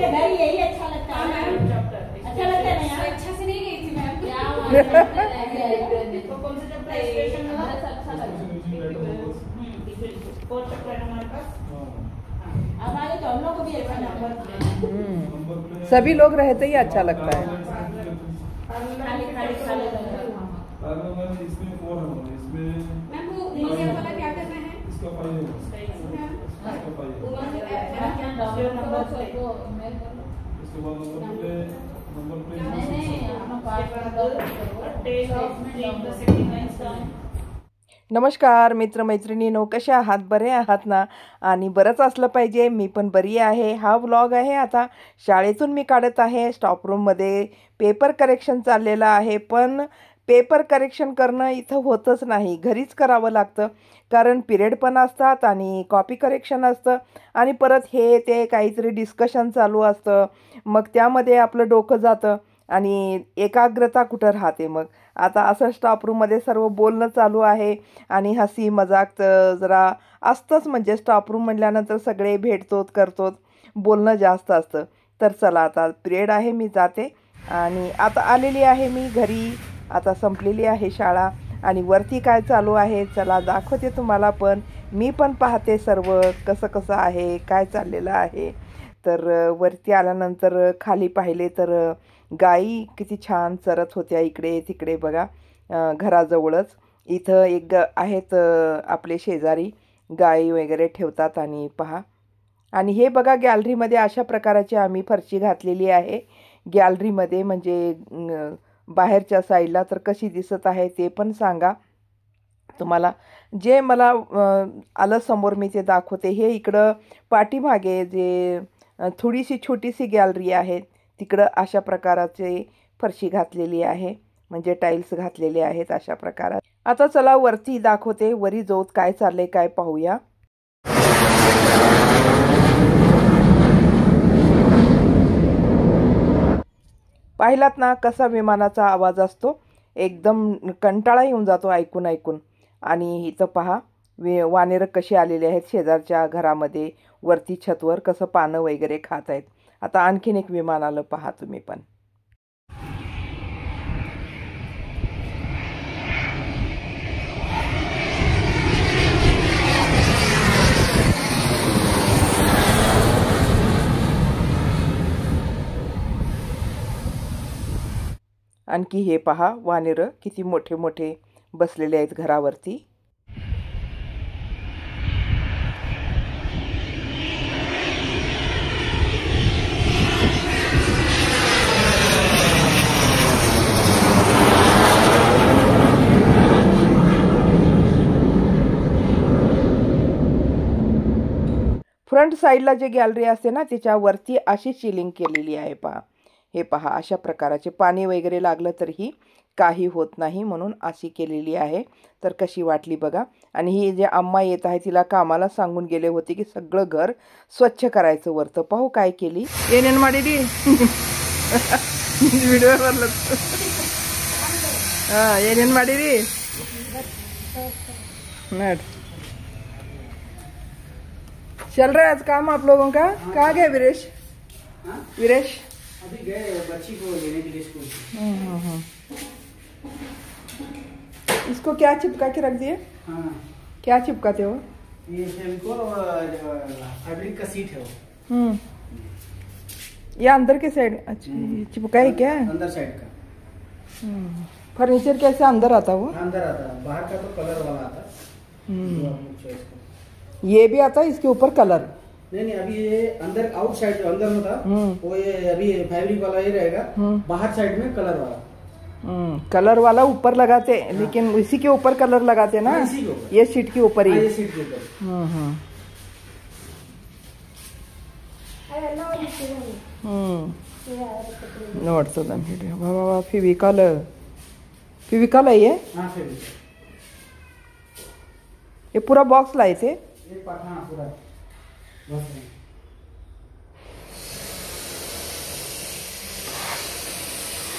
इधर यही अच्छा लगता है। अच्छा लगता है ना? अच्छा से नहीं गई थी मैम। तो कौन सा चैप्टर एक्सप्रेशन में अच्छा लगा? फोर्थ चैप्टर है हमारे पास। हमारे तो हम लोग को भी अच्छा नंबर सभी लोग रहते ही अच्छा लगता है। इसमें 4 नंबर, इसमें मैम वो मीडियम वाला क्या करना है? इसका 5 नंबर, इसका 5 इसके बाद नंबर प्लेट। नमस्कार मित्रमैत्रिणींनो, कशा आहात? बरे आहात ना? आणि बरंच असलं पाहिजे. मी पण बरी आहे. हा व्लॉग आहे आता शाळेतून मी काढत आहे. स्टॉप रूममध्ये पेपर करेक्शन चाललेलं आहे, पण पेपर करेक्शन करणं इथं होतच नाही, घरीच करावं लागतं. कारण पिरियड पण असतात आणि कॉपी करेक्शन असतं आणि परत हे ते काहीतरी डिस्कशन चालू असतं. मग त्यामध्ये आपलं डोकं जातं आणि एकाग्रता कुठं राहते. मग आता असं स्टॉप रूममध्ये सर्व बोलणं चालू आहे आणि हसी मजाक जरा असतंच. म्हणजे स्टॉप रूम म्हटल्यानंतर सगळे भेटतोत करतोत, बोलणं जास्त असतं. तर चला आता पिरियड आहे, मी जाते आणि आता आलेली आहे मी घरी. आता संपलेली आहे शाळा आणि वरती काय चालू आहे चला दाखवते तुम्हाला. पण मी पण पाहते सर्व कसं कसं आहे, काय चाललेलं आहे. तर वरती आल्यानंतर खाली पाहिले तर गाई किती छान चरत होत्या इकडे तिकडे बघा. घराजवळच इथं एक आहेत आपले शेजारी, गाई वगैरे ठेवतात. आणि पहा, आणि हे बघा गॅलरीमध्ये अशा प्रकाराची आम्ही फरशी घातलेली आहे. गॅलरीमध्ये म्हणजे बाहेरच्या साईडला. तर कशी दिसत आहे ते पण सांगा तुम्हाला. जे मला आलं समोर मी ते दाखवते. हे इकडं पाठीमागे जे थोडीशी छोटीशी गॅलरी आहे तिकडं अशा प्रकाराचे फरशी घातलेली आहे, म्हणजे टाईल्स घातलेले आहेत अशा प्रकारात. आता चला वरती दाखवते, वरी जाऊत काय चाललंय काय पाहूया. पाहिलात ना कसा विमानाचा आवाज असतो, एकदम कंटाळा येऊन जातो ऐकून ऐकून. आणि इथं पहा वानेरं कशी आलेली आहेत शेजारच्या घरामध्ये. वरती छतवर कसं पानं वगैरे खात आहेत. आता आणखीन एक विमान आलं पहा तुम्ही पण. आणखी हे पहा वानेरं किती मोठे मोठे बसलेले आहेत घरावरती. फ्रंट साईडला जे गॅलरी असते ना त्याच्यावरती अशी सिलिंग केलेली आहे पहा. हे पहा अशा प्रकाराचे पाणी वगैरे लागलं तरीही काही होत नाही म्हणून अशी केलेली आहे. तर कशी वाटली बघा. आणि ही जे अम्मा येत आहे तिला कामाला सांगून गेले होते की सगळं घर स्वच्छ करायचं वरतं. पाहू काय केली. ಏನೇನು ಮಾಡಿದಿ व्हिडिओ बरलं. हां ಏನೇನು ಮಾಡಿದಿ नट. चल रहा है आज काम आप लोगों का? कहाँ गए वीरेश? वीरेश अभी गए बच्ची को लेने के लिए स्कूल। इसको क्या चिपका के रख दिए? हाँ, क्या चिपकाते हो? ये फेविकोल और फैब्रिक का सीट है वो। ये अंदर के साइड अच्छा चिपका है क्या? अंदर साइड का। फर्नीचर कैसे अंदर आता वो? अंदर आता, बाहर का तो कलर वाला आता। ये भी आता है इसके ऊपर कलर? नहीं, अभी ये अंदर आउटसाइड जो अंदर में था वो ये अभी फैब्रिक वाला ही रहेगा। बाहर साइड में कलर वाला। कलर वाला ऊपर लगाते हैं। लेकिन इसी के ऊपर कलर लगाते ना? इसी के ऊपर। ये शीट के ऊपर ही? ये शीट के ऊपर। ನೋಡ್ತದ ಫಿವಿಕಾಲ್ ಫಿವಿಕಾಲ್ है ये? हाँ फेविकोल। ये पूरा बॉक्स लाए थे? ये हाँ पूरा बस।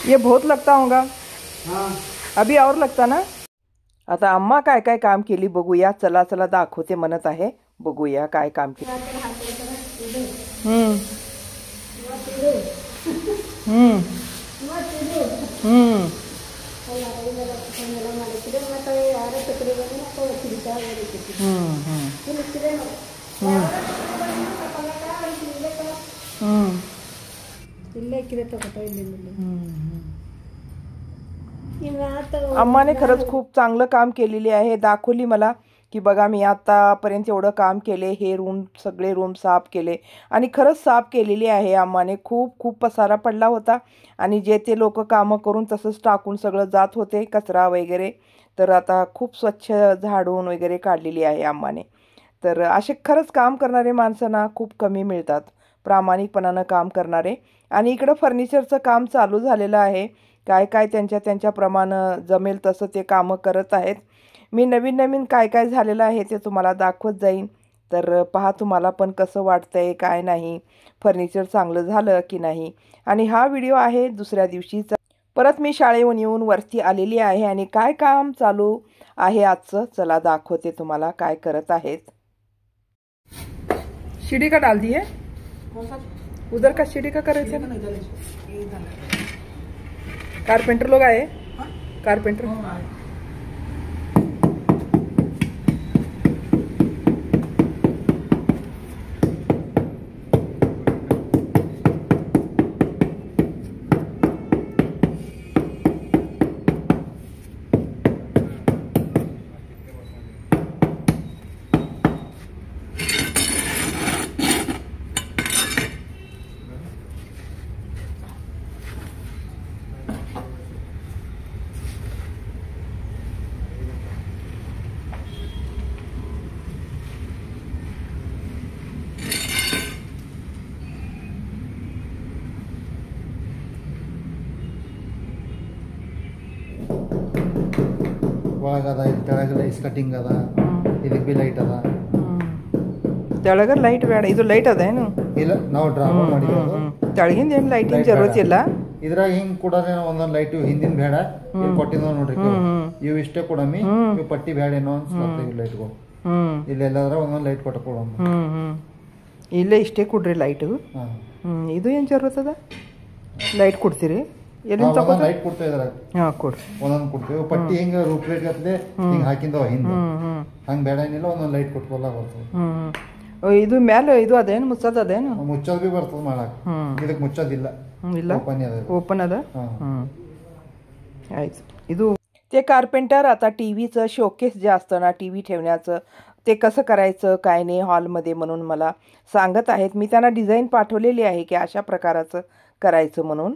ये बहुत लगता होगा? हाँ अभी और लगता ना? आता अम्मा काय काय काम केली बघूया. चला चला दाखवते म्हणत आहे. बघूया काय काम केलं. हम्म हम्म अम्माने खरंच खूप चांगलं काम केलेली आहे. दाखवली मला की बघा मी आतापर्यंत एवढं काम केले, हे रूम सगळे रूम साफ केले आणि खरंच साफ केलेली आहे अम्माने. खूप खूप पसारा पडला होता आणि जे ते लोक कामं करून तसंच टाकून सगळं जात होते कचरा वगैरे, तर आता खूप स्वच्छ झाडून वगैरे काढलेली आहे अम्माने. तर असे खरंच काम करणारे माणसं ना खूप कमी मिळतात, प्रामाणिकपणानं काम करणारे. आणि इकडं फर्निचरचं काम चालू झालेलं आहे. काय काय त्यांच्याप्रमाणे जमेल तसं ते कामं करत आहेत. मी नवीन काय काय झालेलं आहे ते तुम्हाला दाखवत जाईन. तर पहा तुम्हाला पण कसं वाटतंय काय नाही, फर्निचर चांगलं झालं की नाही. आणि हा व्हिडिओ आहे दुसऱ्या दिवशीचा. परत मी शाळेहून येऊन वरती आलेली आहे आणि काय काम चालू आहे आजचं चला दाखवते तुम्हाला काय करत आहेत. सीढ़ी का डाल दिए उधर का सीढ़ी का कर रहे थे ना? कारपेंटर लोग आए, कारपेंटर ಒಳಗದ ಇಲ್ಲಿ ತೆಳಗದ ಇಸ್ ಕಟಿಂಗ್ ಅದ ಇದಕ್ಕೆ ಬಿ ಲೈಟ್ ಅದ. ತೆಳಗ ಲೈಟ್ ಬೇಡ, ಇದು ಲೈಟ್ ಅದೇನು? ಇಲ್ಲ ನಾವು ಡ್ರಾಮಾ ಮಾಡಿರೋದು. ತೆಳಗಿಂದ ಏನು ಲೈಟಿಂಗ್ ಜरूरत ಇಲ್ಲ. ಇದ್ರಾಗ ಹಿಂಗ್ ಕೂಡ ಒಂದೊಂದ್ ಲೈಟ್ ಹಿಂದಿನ ಬೇಡ, ಇಲ್ಲಿ ಕೊಟ್ಟಿದ್ವ ನೋಡ್ರಿ ಇವು ಇಷ್ಟೇ ಕೊಡಮಿ, ಇವು ಪಟ್ಟಿ ಬೇಡ ಏನೋ ಅನ್ಸ್ಲತ್ತ ಇವು ಲೈಟ್ಗಳು. ಇಲ್ಲೆಲ್ಲಾದ್ರ ಒಂದೊಂದ್ ಲೈಟ್ ಕೊಟ್ಕೊಳಮ್ಮ. ಇಲ್ಲೇ ಇಷ್ಟೇ ಕೊಡ್ರಿ ಲೈಟ್. ಇದು ಏನು ಜरूरत ಅದ? ಲೈಟ್ ಕೊಡ್ತೀರಿ? ಎಲ್ಲಿಂದ ತಗೋತ? ಲೈಟ್ ಕೊಡ್ತಾ ಇದ್ರಾಗ. ಹಾಂ ಕೊಡ್ರಿ. ಒಂದೊಂದ್ ಕೊಡ್ತೀವಿ ಪಟ್ಟಿ ಹಿಂಗ ರೂಪ್ರೇಟ್ ಗತ್ಲೆ ಹಿಂಗ ಹಾಕಿಂದವ ಹಿಂದೆ ಹಂಗ ಬೇಡ ಏನಿಲ್ಲ, ಒಂದೊಂದ್ ಲೈಟ್ ಕೊಟ್ಕೊಲ್ಲ ಬರ್ತದೆ. ಇದು ಮ್ಯಾಲೆ ಇದು ಅದೇನು ಮುಚ್ಚದ ಅದೇನು? ಮುಚ್ಚೋದ್ ಬಿ ಬರ್ತದ ಮಾಡಕ್. ಇದಕ್ಕೆ ಮುಚ್ಚೋದಿಲ್ಲ, ಇಲ್ಲ ओपन अदा. आयच ಇದು ते कार्पेंटर आता टीव्हीचं शोकेस जे असतं ना, टीव्ही ठेवण्याचं ते कसं करायचं काय नाही हॉलमध्ये म्हणून मला सांगत आहेत. मी त्यांना डिझाईन पाठवलेली आहे की अशा प्रकाराचं करायचं म्हणून.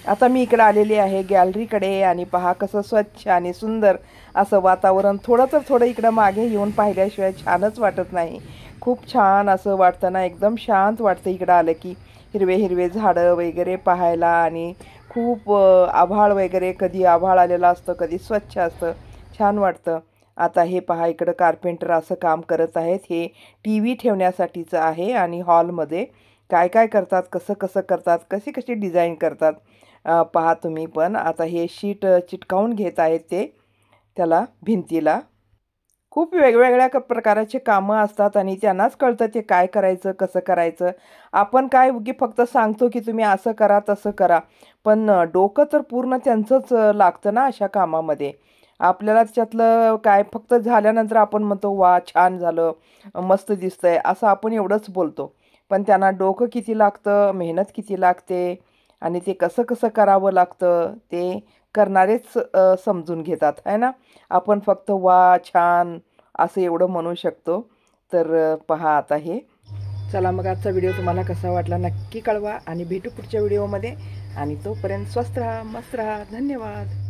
आता मी इकडे आलेली आहे गॅलरीकडे आणि पहा कसं स्वच्छ आणि सुंदर असं वातावरण. थोडं इकडं मागे येऊन पाहिल्याशिवाय छानच वाटत नाही. खूप छान असं वाटतं ना, एकदम शांत वाटतं इकडं आलं की. हिरवे झाडं वगैरे पाहायला आणि खूप आभाळ वगैरे, कधी आभाळ आलेलं असतं कधी स्वच्छ असतं, छान वाटतं. आता हे पहा इकडं कार्पेंटर असं काम करत आहेत. हे टी व्ही ठेवण्यासाठीचं आहे आणि हॉलमध्ये काय काय करतात, कसं करतात, कशी डिझाईन करतात पहा तुम्ही पण. आता हे शीट चिटकावून घेत आहेत ते त्याला भिंतीला. खूप वेगवेगळ्या प्रकारचे कामं असतात आणि त्यांनाच कळतं ते काय करायचं कसं करायचं. आपण काय उगी फक्त सांगतो की तुम्ही असं करा तसं करा, पण डोकं तर पूर्ण त्यांचंच लागतं ना अशा कामामध्ये. आपल्याला त्याच्यातलं काय फक्त झाल्यानंतर आपण म्हणतो वा छान झालं, मस्त दिसतंय असं आपण एवढंच बोलतो, पण त्यांना डोकं किती लागतं, मेहनत किती लागते आणि ते कसं करावं लागतं ते करणारेच समजून घेतात आहे ना. आपण फक्त वा छान असं एवढं म्हणू शकतो. तर पहा आता हे. चला मग आजचा व्हिडिओ तुम्हाला कसा वाटला नक्की कळवा आणि भेटू पुढच्या व्हिडिओमध्ये. आणि तोपर्यंत स्वस्त राहा, मस्त राहा. धन्यवाद.